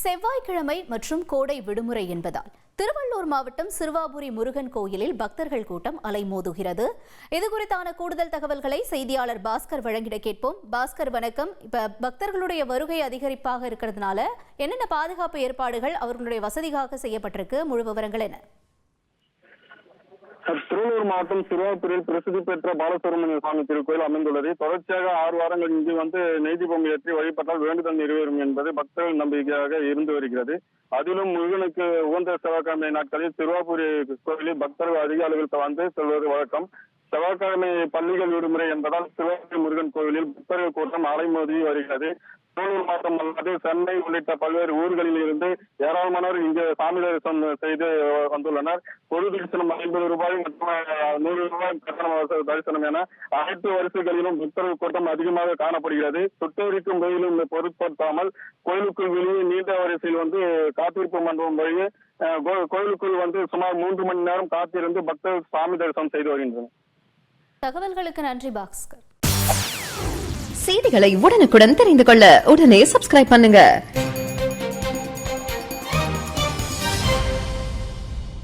செவ்வாய்க்கிழமை மற்றும் கோடை விடுமுறை என்பதால் திருவள்ளூர் மாவட்டம் சிறுவாபுரி முருகன் கோயிலில் பக்தர்கள் கூட்டம் அலைமோதுகிறது. இதுகுறித்தான கூடுதல் தகவல்களை செய்தியாளர் பாஸ்கர் வழங்கிட கேட்போம். பாஸ்கர், வணக்கம். இப்ப பக்தர்களுடைய வருகை அதிகரிப்பாக இருக்கிறதுனால என்னென்ன பாதுகாப்பு ஏற்பாடுகள் அவர்களுடைய வசதிக்காக செய்யப்பட்டிருக்கு? முழு விவரங்கள் என்ன? திருவள்ளூர் மாவட்டம் சிறுவாபுரியில் பிரசித்தி பெற்ற பாலசுப்ரமணிய சுவாமி திருக்கோயில் அமைந்துள்ளது. தொடர்ச்சியாக 6 வாரங்கள் இங்கு நெய்தி பொங்கல் ஏற்றி வழிபட்டால் வேண்டுதல் நிறைவேறும் என்பது பக்தர்கள் நம்பிக்கையாக இருந்து வருகிறது. அதிலும் முருகனுக்கு உகந்த செவ்வாய்க்கிழமை நாட்களில் சிறுவாபுரி கோயிலில் பக்தர்கள் அதிக அளவில் வந்து செல்வது வழக்கம். செவ்வாய்க்கிழமை பள்ளிகள் விடுமுறை என்பதால் சிறுவாபுரி முருகன் கோயிலில் பக்தர்கள் கூட்டம் அலைமோதி வருகிறது. திருவள்ளூர் மாவட்டம் அல்லாது சென்னை உள்ளிட்ட பல்வேறு ஊர்களில் இருந்து ஏராளமானோர் இங்கு சாமி தரிசனம் செய்து வந்துள்ளனர். பொது தரிசனம் 50 ரூபாய் மற்றும் 100 ரூபாய் கட்டண தரிசனம் என அனைத்து வரிசைகளிலும் பக்தர்கள் கூட்டம் அதிகமாக காணப்படுகிறது. சுட்டரிக்கும் வெயிலும் பொருட்படுத்தாமல் கோயிலுக்குள் வெளியே நீண்ட வரிசையில் காத்திருப்பு மண்டபம் வழியே கோயிலுக்குள் சுமார் 3 மணி நேரம் காத்திருந்து பக்தர்கள் சாமி தரிசனம் செய்து வருகின்றனர். தகவல்களுக்கு நன்றி பாஸ்கர். செய்திகளை உடனுக்குடன் தெரிந்து கொள்ள உடனே சப்ஸ்கிரைப் பண்ணுங்க.